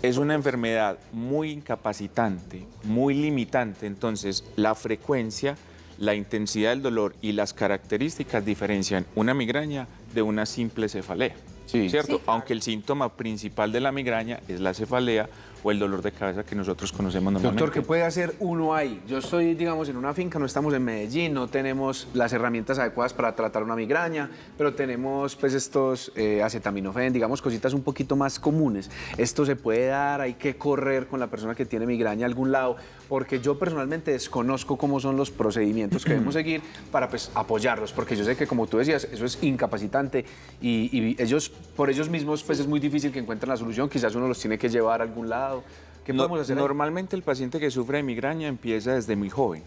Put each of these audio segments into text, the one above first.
Es una enfermedad muy incapacitante, muy limitante, entonces la frecuencia, la intensidad del dolor y las características diferencian una migraña de una simple cefalea. Sí. ¿Cierto? Sí, claro. Aunque el síntoma principal de la migraña es la cefalea o el dolor de cabeza que nosotros conocemos normalmente. Doctor, ¿qué puede hacer uno ahí? Yo estoy, digamos, en una finca, no estamos en Medellín, no tenemos las herramientas adecuadas para tratar una migraña, pero tenemos pues estos acetaminofén, digamos, cositas un poquito más comunes. Esto se puede dar, hay que correr con la persona que tiene migraña a algún lado, porque yo personalmente desconozco cómo son los procedimientos que debemos seguir para pues apoyarlos, porque yo sé que, como tú decías, eso es incapacitante y ellos, por ellos mismos, pues es muy difícil que encuentren la solución, quizás uno los tiene que llevar a algún lado. ¿Qué podemos hacer ahí? Normalmente el paciente que sufre de migraña empieza desde muy joven.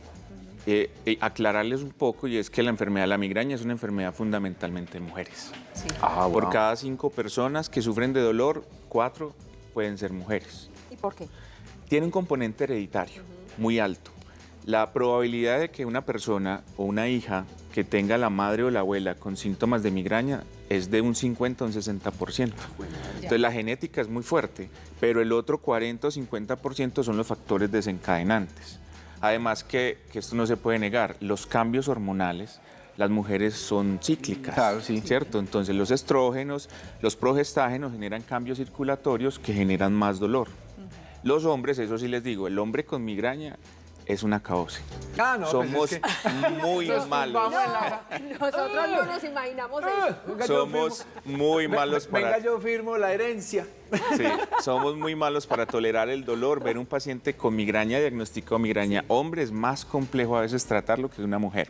Aclararles un poco, y es que la enfermedad de la migraña es una enfermedad fundamentalmente de mujeres. Sí. Ah, Por wow. cada 5 personas que sufren de dolor, 4 pueden ser mujeres. ¿Y por qué? Tiene un componente hereditario muy alto. La probabilidad de que una persona o una hija que tenga la madre o la abuela con síntomas de migraña es de un 50 a un 60%. Entonces la genética es muy fuerte, pero el otro 40 o 50% son los factores desencadenantes. Además que esto no se puede negar, los cambios hormonales, las mujeres son cíclicas, Claro, sí. ¿cierto? Entonces los estrógenos, los progestágenos generan cambios circulatorios que generan más dolor. Los hombres, eso sí les digo, el hombre con migraña es un acabose. Ah, no, pues Somos es que- muy Nos malos. tumbamos en la- Nosotros no nos imaginamos eso. Venga, yo Somos firmo. muy malos Venga, para... yo firmo la herencia. Sí, somos muy malos para tolerar el dolor. Ver un paciente con migraña, diagnosticado migraña hombre, es más complejo a veces tratarlo que una mujer.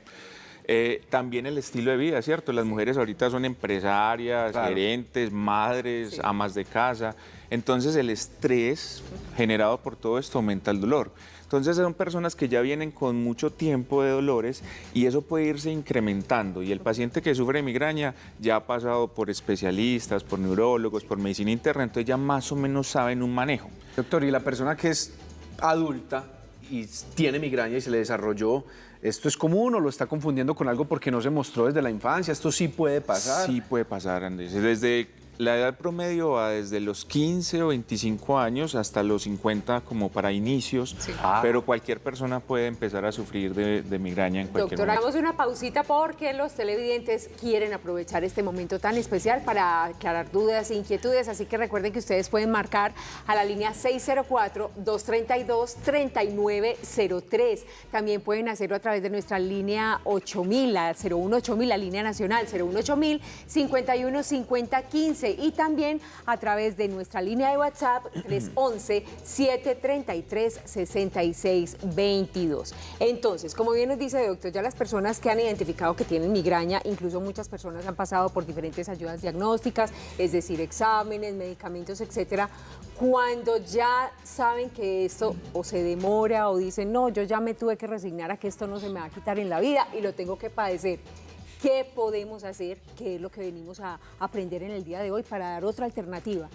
También el estilo de vida, ¿cierto? Las mujeres ahorita son empresarias, Claro. gerentes, madres, Sí. amas de casa. Entonces el estrés generado por todo esto aumenta el dolor. Entonces son personas que ya vienen con mucho tiempo de dolores y eso puede irse incrementando. Y el paciente que sufre de migraña ya ha pasado por especialistas, por neurólogos, por medicina interna, entonces ya más o menos saben un manejo. Doctor, y la persona que es adulta y tiene migraña y se le desarrolló, ¿esto es común o lo está confundiendo con algo porque no se mostró desde la infancia? ¿Esto sí puede pasar? Sí puede pasar, Andrés. Desde la edad promedio va desde los 15 o 25 años hasta los 50 como para inicios, Sí. pero cualquier persona puede empezar a sufrir de migraña en cualquier Doctora, momento. hagamos una pausita porque los televidentes quieren aprovechar este momento tan especial para aclarar dudas e inquietudes, así que recuerden que ustedes pueden marcar a la línea 604-232-3903. También pueden hacerlo a través de nuestra línea 8000, la 018.000, la línea nacional 018.000 515015 y también a través de nuestra línea de WhatsApp 311-733-6622. Entonces, como bien nos dice el doctor, ya las personas que han identificado que tienen migraña, incluso muchas personas han pasado por diferentes ayudas diagnósticas, es decir, exámenes, medicamentos, etcétera. Cuando ya saben que esto o se demora o dicen, no, yo ya me tuve que resignar a que esto no se me va a quitar en la vida y lo tengo que padecer. ¿Qué podemos hacer? ¿Qué es lo que venimos a aprender en el día de hoy para dar otra alternativa?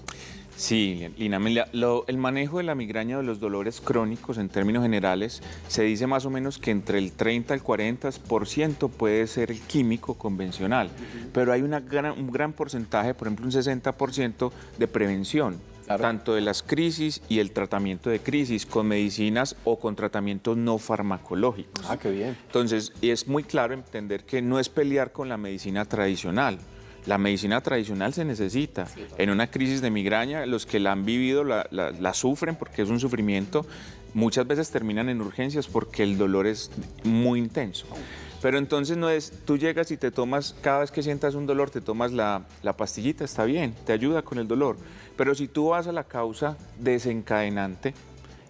Sí, Lina, mira, el manejo de la migraña o de los dolores crónicos en términos generales se dice más o menos que entre el 30 al 40% puede ser el químico convencional, pero hay un gran porcentaje, por ejemplo un 60% de prevención. Claro. Tanto de las crisis y el tratamiento de crisis con medicinas o con tratamientos no farmacológicos. Ah, qué bien. Entonces, es muy claro entender que no es pelear con la medicina tradicional. La medicina tradicional se necesita. Sí. En una crisis de migraña, los que la han vivido la sufren porque es un sufrimiento. Muchas veces terminan en urgencias porque el dolor es muy intenso. Pero entonces no es, tú llegas y te tomas, cada vez que sientas un dolor, te tomas la pastillita, está bien, te ayuda con el dolor. Pero si tú vas a la causa desencadenante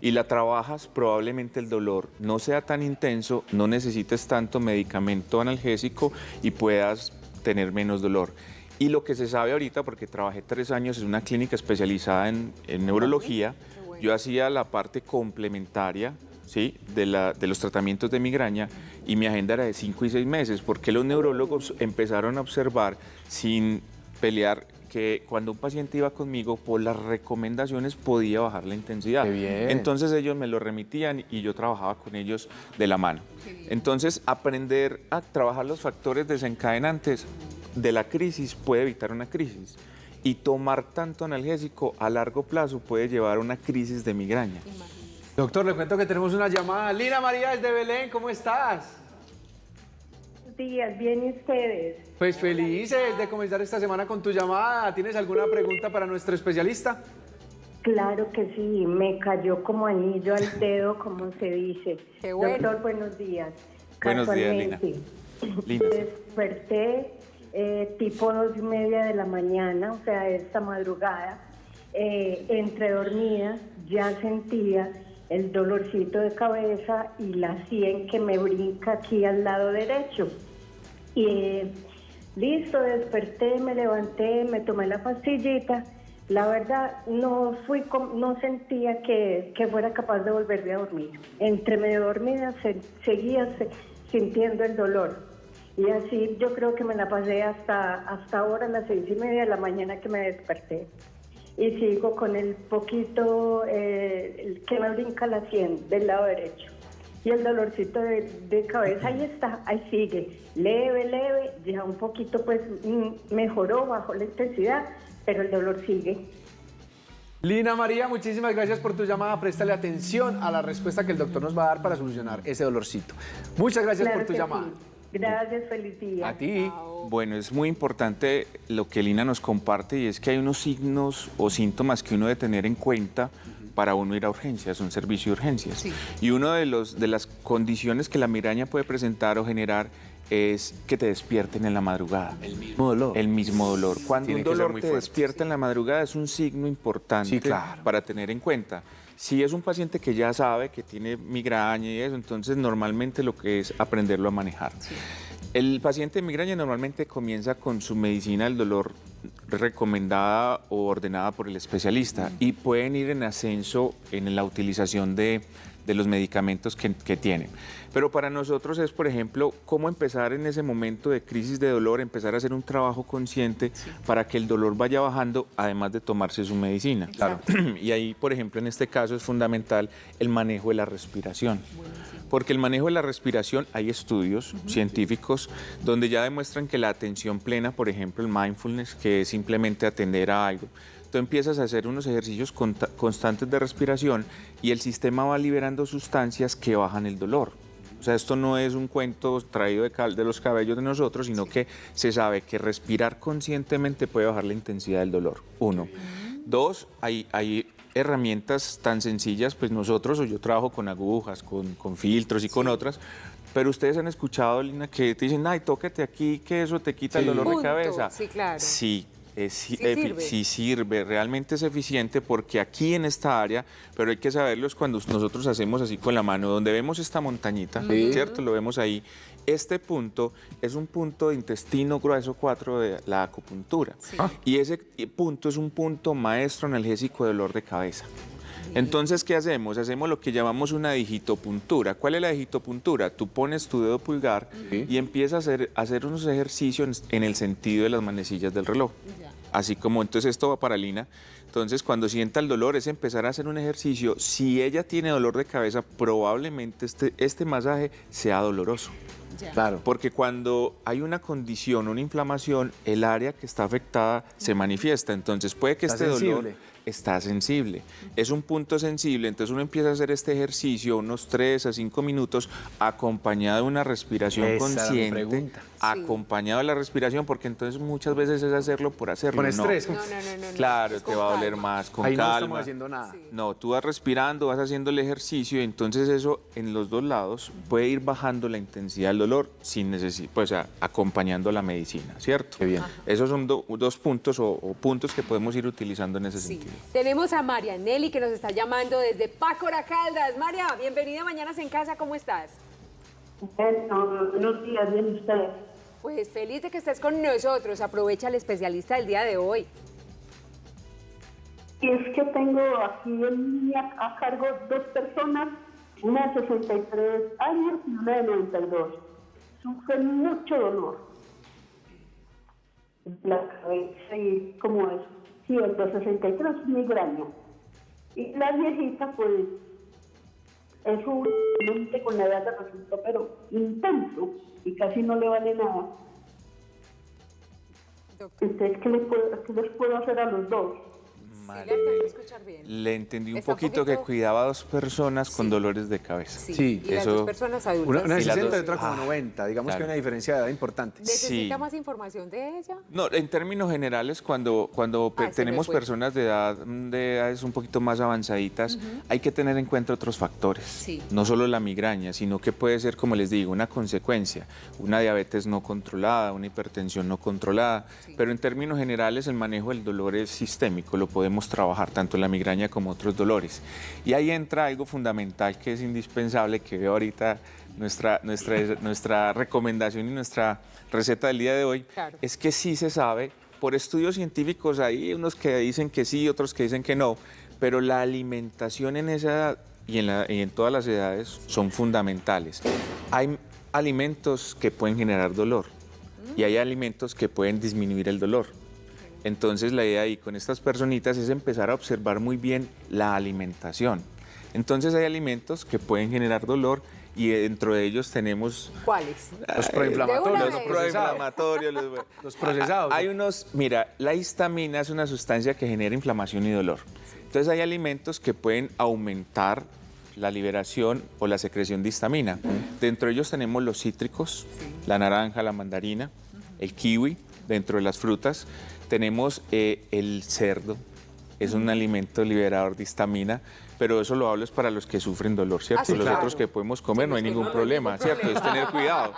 y la trabajas, probablemente el dolor no sea tan intenso, no necesites tanto medicamento analgésico y puedas tener menos dolor. Y lo que se sabe ahorita, porque trabajé 3 años en una clínica especializada en neurología, Qué bueno. yo hacía la parte complementaria, ¿sí?, de los tratamientos de migraña y mi agenda era de 5 y 6 meses, porque los neurólogos empezaron a observar sin pelear que cuando un paciente iba conmigo, por las recomendaciones podía bajar la intensidad. Qué bien. Entonces ellos me lo remitían y yo trabajaba con ellos de la mano. Entonces aprender a trabajar los factores desencadenantes de la crisis puede evitar una crisis. y tomar tanto analgésico a largo plazo puede llevar a una crisis de migraña. Doctor, le cuento que tenemos una llamada. Lina María desde Belén, ¿cómo estás? Buenos días, bien, ¿y ustedes? Pues felices de comenzar esta semana con tu llamada. ¿Tienes alguna pregunta para nuestro especialista? Claro que sí, me cayó como anillo al dedo, como se dice. Qué bueno. Doctor, buenos días. Buenos días, Lina. Lina, sí. Desperté tipo 2:30 de la mañana, o sea, esta madrugada, entre dormida, ya sentía el dolorcito de cabeza y la sien que me brinca aquí al lado derecho. Y listo, desperté, me levanté, me tomé la pastillita. La verdad, no sentía que fuera capaz de volverme a dormir. Entre medio dormida seguía sintiendo el dolor. Y así yo creo que me la pasé hasta ahora, a las 6:30 de la mañana que me desperté. Y sigo con el poquito que me brinca la sien del lado derecho. Y el dolorcito de cabeza, ahí está, ahí sigue. Leve, ya un poquito pues mejoró, bajó la intensidad, pero el dolor sigue. Lina María, muchísimas gracias por tu llamada. Préstale atención a la respuesta que el doctor nos va a dar para solucionar ese dolorcito. Muchas gracias Claro por tu que llamada. sí. Gracias, feliz día. A ti. Bueno, es muy importante lo que Lina nos comparte y es que hay unos signos o síntomas que uno debe tener en cuenta para uno ir a urgencias, un servicio de urgencias. Sí. Y una de las condiciones que la migraña puede presentar o generar es que te despierten en la madrugada. El mismo dolor. El mismo dolor. Cuando Tiene un que ser dolor muy te fuerte, despierta en la madrugada es un signo importante Sí, claro. para tener en cuenta. Si es un paciente que ya sabe que tiene migraña y eso, entonces normalmente lo que es aprenderlo a manejar. El paciente de migraña normalmente comienza con su medicina del dolor recomendada o ordenada por el especialista y pueden ir en ascenso en la utilización de los medicamentos que tienen. Pero para nosotros es, por ejemplo, cómo empezar en ese momento de crisis de dolor, empezar a hacer un trabajo consciente para que el dolor vaya bajando, además de tomarse su medicina. Claro. Y ahí, por ejemplo, en este caso es fundamental el manejo de la respiración. Porque el manejo de la respiración, hay estudios científicos donde ya demuestran que la atención plena, por ejemplo, el mindfulness, que es simplemente atender a algo, tú empiezas a hacer unos ejercicios constantes de respiración y el sistema va liberando sustancias que bajan el dolor. O sea, esto no es un cuento traído de los cabellos de nosotros, sino que se sabe que respirar conscientemente puede bajar la intensidad del dolor. 1. 2, hay herramientas tan sencillas, pues nosotros, o yo trabajo con agujas, con filtros y con otras, pero ustedes han escuchado, Lina, que te dicen, ay, tócate aquí, que eso te quita el dolor de Punto. cabeza. Sí, claro. Sí. Sirve. Sí sirve, realmente es eficiente porque aquí en esta área, pero hay que saberlo, es cuando nosotros hacemos así con la mano, donde vemos esta montañita, ¿cierto? Lo vemos ahí. Este punto es un punto de intestino grueso 4 de la acupuntura. Y ese punto es un punto maestro analgésico de dolor de cabeza. Entonces, ¿qué hacemos? Hacemos lo que llamamos una digitopuntura. ¿Cuál es la digitopuntura? Tú pones tu dedo pulgar y empiezas a hacer unos ejercicios en el sentido de las manecillas del reloj. Así como, entonces esto va para Lina. Entonces, cuando sienta el dolor es empezar a hacer un ejercicio. Si ella tiene dolor de cabeza, probablemente este masaje sea doloroso. Claro. Porque cuando hay una condición, una inflamación, el área que está afectada se manifiesta. Entonces puede que Está este dolor sensible. está sensible. Es un punto sensible, entonces uno empieza a hacer este ejercicio unos 3 a 5 minutos acompañado de una respiración Esa era mi consciente. pregunta. Acompañado de la respiración, porque entonces muchas veces es hacerlo por hacerlo. Con No. estrés. No. Claro, Es te con va a doler calma. más, con Ahí no calma. estamos haciendo nada. No, tú vas respirando, vas haciendo el ejercicio y entonces eso en los dos lados puede ir bajando la intensidad del dolor sin pues, acompañando la medicina, ¿cierto? Qué bien. Esos son dos puntos o puntos que podemos ir utilizando en ese Sí. sentido. Tenemos a María Nelly que nos está llamando desde Pácora Caldas. María, bienvenida a Mañanas en Casa, ¿cómo estás? Bueno, buenos días, bien ustedes. Pues feliz de que estés con nosotros. Aprovecha al especialista del día de hoy. Y es que tengo aquí en línea a cargo 2 personas, una de 63 años y una de 92. Sufren mucho dolor en la cabeza y como es, sí, el de 63 es migraña. Y la viejita, pues, es un mente con la edad de resulta, pero intenso y casi no le vale nada. Entonces, qué les puedo hacer a los dos? Sí, le alcancé a escuchar bien. Le entendí un Está un poquito que poquito- cuidaba a dos personas con dolores de cabeza. Sí, y las eso- dos personas adultas. Una de Y las 60 y dos- otra como 90. Digamos que claro. hay una diferencia de edad importante. ¿Necesita sí. más información de ella? No, en términos generales, cuando Se me tenemos fue. personas de edades un poquito más avanzaditas, hay que tener en cuenta otros factores. Sí. No solo la migraña, sino que puede ser, como les digo, una consecuencia, una diabetes no controlada, una hipertensión no controlada. Sí. Pero en términos generales, el manejo del dolor es sistémico, lo podemos trabajar tanto la migraña como otros dolores. Y ahí entra algo fundamental que es indispensable, que veo ahorita nuestra recomendación y nuestra receta del día de hoy, Claro. es que sí se sabe, por estudios científicos hay unos que dicen que sí, otros que dicen que no, pero la alimentación en esa edad y en todas las edades son fundamentales. Hay alimentos que pueden generar dolor y hay alimentos que pueden disminuir el dolor. Entonces la idea ahí con estas personitas es empezar a observar muy bien la alimentación. Entonces hay alimentos que pueden generar dolor y dentro de ellos tenemos ¿Cuáles? Los De proinflamatorios. una los vez. proinflamatorios. Los procesados. Hay unos, mira, la histamina es una sustancia que genera inflamación y dolor. Entonces hay alimentos que pueden aumentar la liberación o la secreción de histamina. Dentro de ellos tenemos los cítricos, la naranja, la mandarina, el kiwi, dentro de las frutas. Tenemos el cerdo, es un alimento liberador de histamina, pero eso lo hablo es para los que sufren dolor, ¿cierto? Ah, sí, Los claro. otros que podemos comer no hay ningún problema, ¿cierto? Es tener cuidado.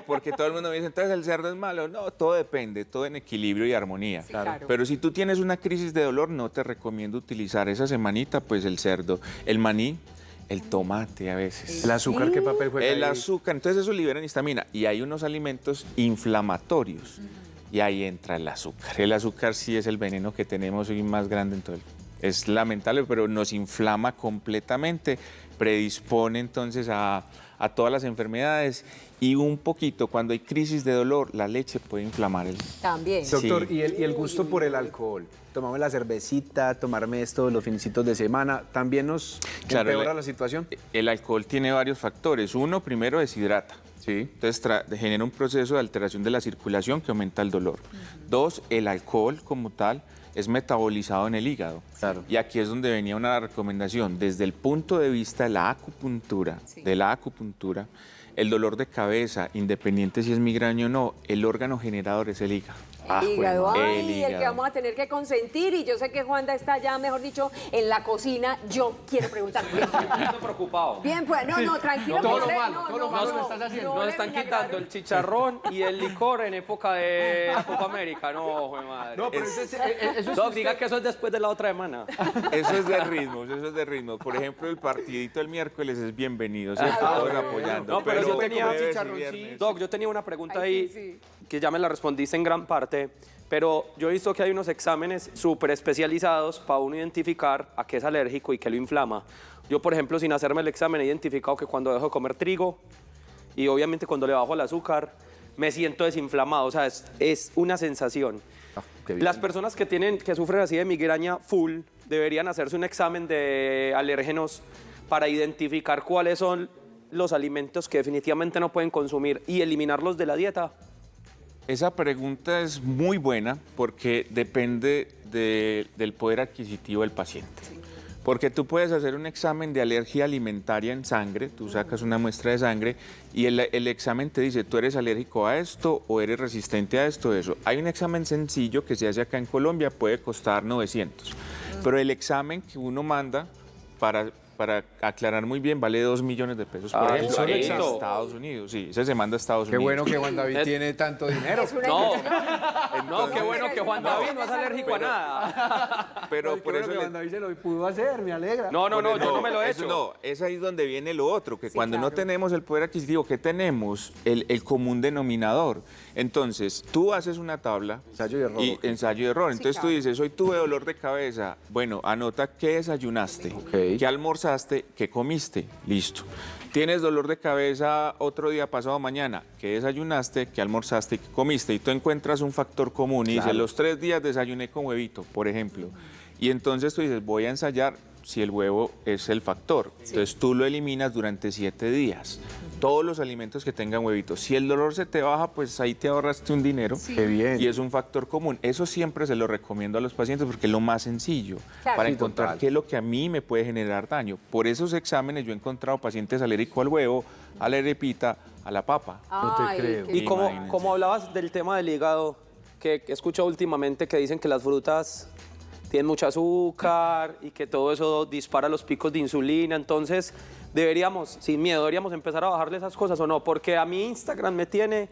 Porque todo el mundo me dice, entonces el cerdo es malo. No, todo depende, todo en equilibrio y armonía. claro. Pero si tú tienes una crisis de dolor, no te recomiendo utilizar esa semanita, pues el cerdo, el maní, el tomate a veces. El azúcar, ¿qué papel juega El ahí? azúcar, entonces eso libera histamina. Y hay unos alimentos inflamatorios. Y ahí entra el azúcar. El azúcar sí es el veneno que tenemos hoy más grande en todo el... Es lamentable, pero nos inflama completamente, predispone entonces a todas las enfermedades y un poquito, cuando hay crisis de dolor, la leche puede inflamar el... También. Doctor, Sí. y el gusto por el alcohol. Tomarme la cervecita, tomarme esto los finecitos de semana, ¿también nos Claro, empeora la situación? El alcohol tiene varios factores. Uno, primero, deshidrata. Sí. Entonces genera un proceso de alteración de la circulación que aumenta el dolor. Dos, el alcohol como tal es metabolizado en el hígado. Claro. Y aquí es donde venía una recomendación. Desde el punto de vista de la acupuntura, el dolor de cabeza, independiente si es migraña o no, el órgano generador es el hígado. El hígado, bueno. ay, El el que hígado. vamos a tener que consentir. Y yo sé que Juanda está ya, mejor dicho, en la cocina. Yo quiero preguntar. Estoy preocupado. Bien, pues, no, tranquilo. Todo que lo le- malo, no, todo lo no, malo no, que estás haciendo. no Nos le están vinagraron. quitando el chicharrón y el licor en época de Copa América. No, jue madre. No, pero eso es Doc, diga que eso es después de la otra semana. Eso es de ritmo, eso es de ritmo. Por ejemplo, el partidito el miércoles es bienvenido, ¿cierto? Todos apoyando. No, pero yo tenía- jueves y chicharroncito. viernes- Doc, yo tenía una pregunta Ay, ahí sí, que ya me la respondiste en gran parte, pero yo he visto que hay unos exámenes súper especializados para uno identificar a qué es alérgico y qué lo inflama. Yo, por ejemplo, sin hacerme el examen, he identificado que cuando dejo de comer trigo y obviamente cuando le bajo el azúcar, me siento desinflamado. O sea, es una sensación. qué bien. Las personas que sufren así de migraña full deberían hacerse un examen de alérgenos para identificar cuáles son los alimentos que definitivamente no pueden consumir y eliminarlos de la dieta. Esa pregunta es muy buena porque depende del poder adquisitivo del paciente. Porque tú puedes hacer un examen de alergia alimentaria en sangre, tú sacas una muestra de sangre y el examen te dice, tú eres alérgico a esto o eres resistente a esto o eso. Hay un examen sencillo que se hace acá en Colombia, puede costar 900, pero el examen que uno manda para aclarar muy bien vale 2 millones de pesos, por Ah, ejemplo, solo en examen. Estados Unidos. Sí, ese se manda a Estados Qué Unidos. bueno que Juan David Es- tiene tanto dinero. Es una No, inversión. no, qué bueno que Juan David no es alérgico a nada. Pero Qué por bueno eso que le- Juan David se lo pudo hacer, me alegra. No, yo no me lo he eso hecho. No, es ahí donde viene lo otro, que cuando no claro. tenemos el poder adquisitivo, ¿qué tenemos? El común denominador. Entonces, tú haces una tabla Ensayo y error, y ok. ensayo y error. Entonces tú claro. dices, hoy tuve dolor de cabeza. Bueno, anota qué desayunaste, Ok. qué almorzaste, qué comiste. Listo. Tienes dolor de cabeza otro día pasado mañana. ¿Qué desayunaste, qué almorzaste, qué comiste? Y tú encuentras un factor común y dices, los 3 días desayuné con huevito, por ejemplo. Y entonces tú dices, voy a ensayar si el huevo es el factor. Entonces tú lo eliminas durante 7 días. Todos los alimentos que tengan huevitos. Si el dolor se te baja, pues ahí te ahorraste un dinero. Qué bien. Y es un factor común. Eso siempre se lo recomiendo a los pacientes porque es lo más sencillo Claro. para Sí, encontrar total. qué es lo que a mí me puede generar daño. Por esos exámenes yo he encontrado pacientes alérgicos al huevo, a la arepita, a la papa. No te Ay, creo. qué Y como, Imagínense. como hablabas del tema del hígado, que he escuchado últimamente que dicen que las frutas tienen mucho azúcar y que todo eso dispara los picos de insulina, entonces deberíamos, sin miedo, deberíamos empezar a bajarle esas cosas o no, porque a mí Instagram me tiene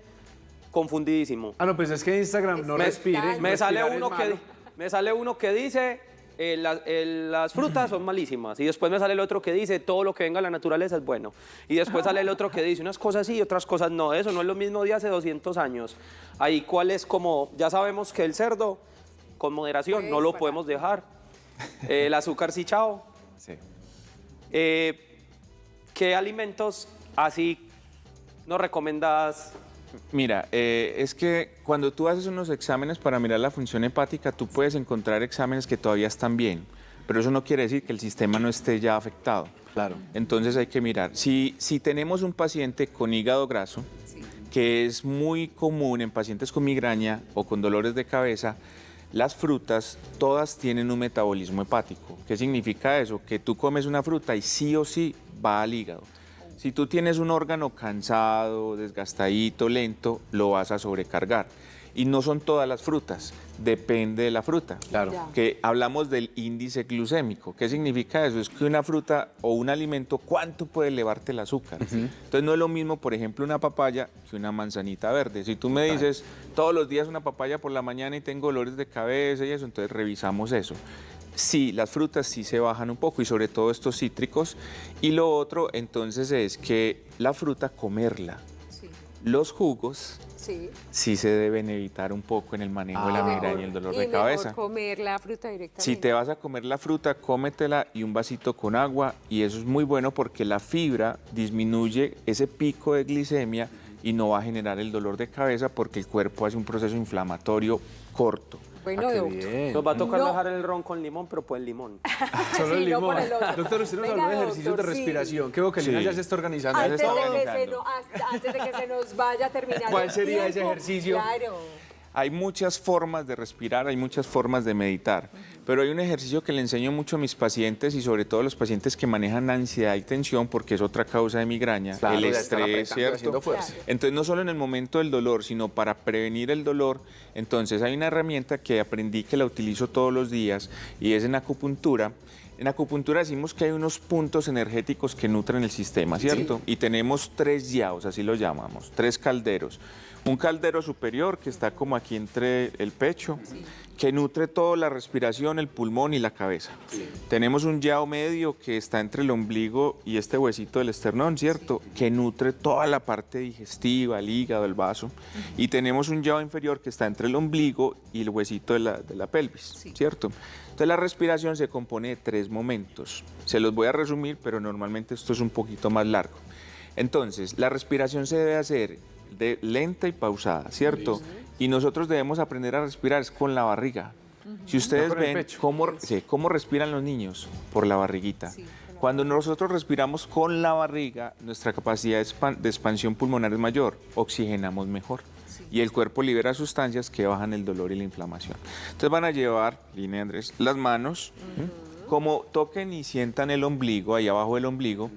confundidísimo. Ah, no, pues es que Instagram no Me- respire. me sale respirar es uno que malo. me sale uno que dice las frutas son malísimas y después me sale el otro que dice todo lo que venga de la naturaleza es bueno y después sale el otro que dice unas cosas sí y otras cosas no. Eso no es lo mismo de hace 200 años. Ahí cuál es, como ya sabemos que el cerdo con moderación Puede no lo disparar. podemos dejar. El azúcar sí, chao. Sí. ¿Qué alimentos así nos recomendás? Mira, es que cuando tú haces unos exámenes para mirar la función hepática, tú puedes encontrar exámenes que todavía están bien, pero eso no quiere decir que el sistema no esté ya afectado. Claro. Entonces hay que mirar. Si tenemos un paciente con hígado graso, que es muy común en pacientes con migraña o con dolores de cabeza, las frutas todas tienen un metabolismo hepático. ¿Qué significa eso? Que tú comes una fruta y sí o sí va al hígado. Si tú tienes un órgano cansado, desgastadito, lento, lo vas a sobrecargar. Y no son todas las frutas, depende de la fruta. Claro. Ya. Que hablamos del índice glucémico. ¿Qué significa eso? Es que una fruta o un alimento, ¿cuánto puede elevarte el azúcar? Entonces no es lo mismo, por ejemplo, una papaya que una manzanita verde. Si tú me dices todos los días una papaya por la mañana y tengo dolores de cabeza y eso, entonces revisamos eso. Sí, las frutas sí se bajan un poco y sobre todo estos cítricos. Y lo otro entonces es que la fruta comerla. Sí, Los jugos sí. sí se deben evitar un poco en el manejo de la Mejor- migraña y el dolor y de mejor cabeza. comer la fruta directamente. Si te vas a comer la fruta, cómetela y un vasito con agua y eso es muy bueno porque la fibra disminuye ese pico de glicemia y no va a generar el dolor de cabeza porque el cuerpo hace un proceso inflamatorio corto. Bueno, Ah, qué doctor. bien. Nos va a tocar No. dejar el ron con limón, pero pues el limón. Solo el Sí, no limón. por el otro. Doctor, usted nos Venga, habló de ejercicios de doctor, sí. respiración. Qué bueno que Lina Sí. ya se está organizando. Antes está de, que organizando. antes de que se nos vaya a terminar. ¿Cuál el sería ese tiempo, ejercicio? Claro. Hay muchas formas de respirar, hay muchas formas de meditar, pero hay un ejercicio que le enseño mucho a mis pacientes y sobre todo a los pacientes que manejan ansiedad y tensión porque es otra causa de migraña, Claro, el ya están estrés, apretando, ¿cierto? haciendo fuerza. Entonces no solo en el momento del dolor, sino para prevenir el dolor, entonces hay una herramienta que aprendí que la utilizo todos los días y es en acupuntura. En acupuntura decimos que hay unos puntos energéticos que nutren el sistema, ¿cierto? Y tenemos 3 yaos, así lo llamamos, 3 calderos. Un caldero superior que está como aquí entre el pecho, que nutre toda la respiración, el pulmón y la cabeza. Tenemos un yao medio que está entre el ombligo y este huesito del esternón, ¿cierto? Que nutre toda la parte digestiva, el hígado, el vaso. Y tenemos un yao inferior que está entre el ombligo y el huesito de la pelvis, ¿cierto? Entonces la respiración se compone de 3 momentos. Se los voy a resumir, pero normalmente esto es un poquito más largo. Entonces, la respiración se debe hacer de lenta y pausada, ¿cierto? Y nosotros debemos aprender a respirar es con la barriga. Si ustedes con el ven pecho. cómo respiran los niños, por la barriguita. Cuando nosotros respiramos con la barriga, nuestra capacidad de expansión pulmonar es mayor, oxigenamos mejor. Y el cuerpo libera sustancias que bajan el dolor y la inflamación. Entonces van a llevar, Lina y Andrés, las manos, como toquen y sientan el ombligo, ahí abajo del ombligo,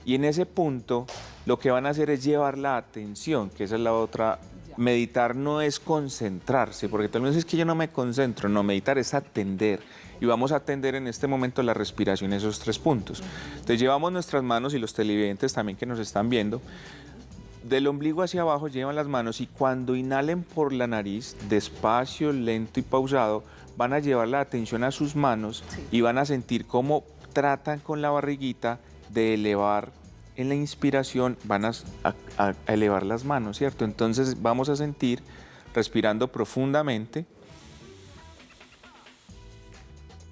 y en ese punto lo que van a hacer es llevar la atención, que esa es la otra. Meditar no es concentrarse, porque tal vez es que yo no me concentro, no, meditar es atender. Y vamos a atender en este momento la respiración, esos 3 puntos. Entonces llevamos nuestras manos y los televidentes también que nos están viendo, del ombligo hacia abajo llevan las manos y cuando inhalen por la nariz, despacio, lento y pausado, van a llevar la atención a sus manos y van a sentir cómo tratan con la barriguita de elevar en la inspiración, van a elevar las manos, ¿cierto? Entonces vamos a sentir, respirando profundamente,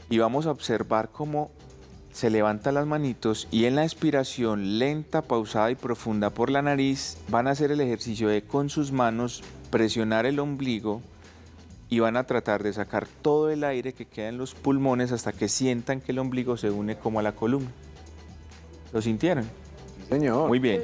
y vamos a observar cómo se levantan las manitos y en la expiración lenta, pausada y profunda por la nariz van a hacer el ejercicio de con sus manos presionar el ombligo y van a tratar de sacar todo el aire que queda en los pulmones hasta que sientan que el ombligo se une como a la columna. ¿Lo sintieron? Sí, señor. Muy bien.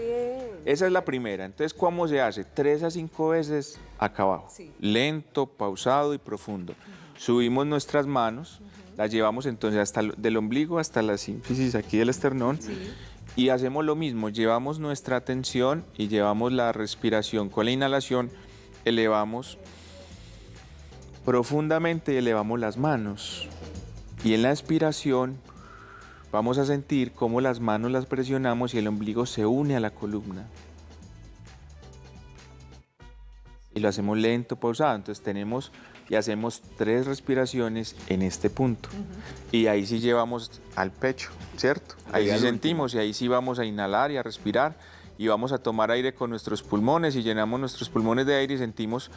Esa es la primera. Entonces, ¿cómo se hace? 3 a 5 veces acá abajo. Sí. Lento, pausado y profundo. Subimos nuestras manos, las llevamos entonces hasta del ombligo hasta la sínfisis aquí del esternón. Y hacemos lo mismo, llevamos nuestra atención y llevamos la respiración con la inhalación, elevamos profundamente y elevamos las manos. Y en la expiración vamos a sentir cómo las manos las presionamos y el ombligo se une a la columna. Y lo hacemos lento, pausado. Entonces tenemos y hacemos 3 respiraciones en este punto. Y ahí sí llevamos al pecho, ¿cierto? Ahí sí sentimos y ahí sí vamos a inhalar y a respirar y vamos a tomar aire con nuestros pulmones y llenamos nuestros pulmones de aire y sentimos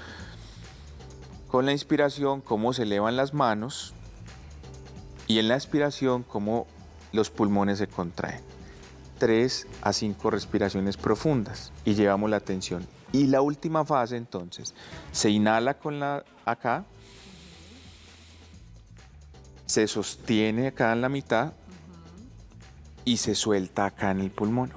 con la inspiración cómo se elevan las manos y en la expiración cómo los pulmones se contraen. 3 a 5 respiraciones profundas y llevamos la atención. Y la última fase entonces, se inhala con la acá, se sostiene acá en la mitad y se suelta acá en el pulmón.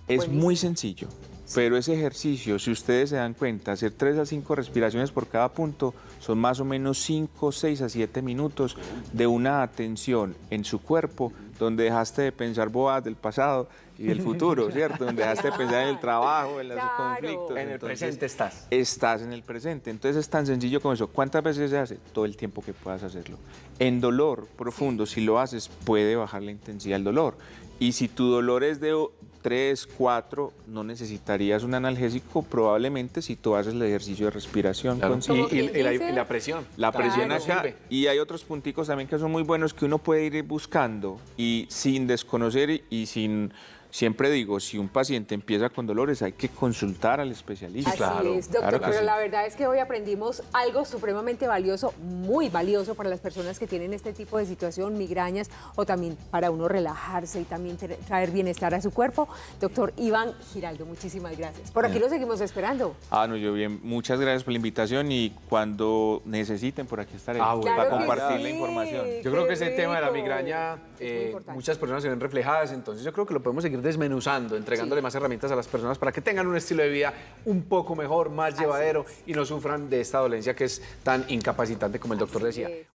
Es muy sencillo, pero ese ejercicio, si ustedes se dan cuenta, hacer 3 a 5 respiraciones por cada punto, son más o menos 5, 6 a 7 minutos de una atención en su cuerpo, donde dejaste de pensar bobadas del pasado y del futuro, ¿cierto? Donde dejaste de pensar en el trabajo, en los conflictos. En el presente estás. Estás en el presente. Entonces es tan sencillo como eso. ¿Cuántas veces se hace? Todo el tiempo que puedas hacerlo. En dolor profundo, si lo haces, puede bajar la intensidad del dolor. Y si tu dolor es de 3, 4, no necesitarías un analgésico, probablemente si tú haces el ejercicio de respiración. Claro. consciente. Y la presión. La presión Claro. acá. Sirve. Y hay otros punticos también que son muy buenos que uno puede ir buscando y sin desconocer y sin... Siempre digo, si un paciente empieza con dolores, hay que consultar al especialista. Así es, doctor, claro que pero sí. la verdad es que hoy aprendimos algo supremamente valioso, muy valioso para las personas que tienen este tipo de situación, migrañas, o también para uno relajarse y también traer bienestar a su cuerpo. Doctor Iván Giraldo, muchísimas gracias. Por aquí lo seguimos esperando. No, yo bien, muchas gracias por la invitación y cuando necesiten, por aquí estaré Bueno. para Claro que compartir sí. la información. Yo creo que ese Qué tema de la rico. migraña, Es muy importante. muchas personas se ven reflejadas, entonces yo creo que lo podemos seguir desmenuzando, entregándole más herramientas a las personas para que tengan un estilo de vida un poco mejor, más llevadero y no sufran de esta dolencia que es tan incapacitante como el doctor decía. Es.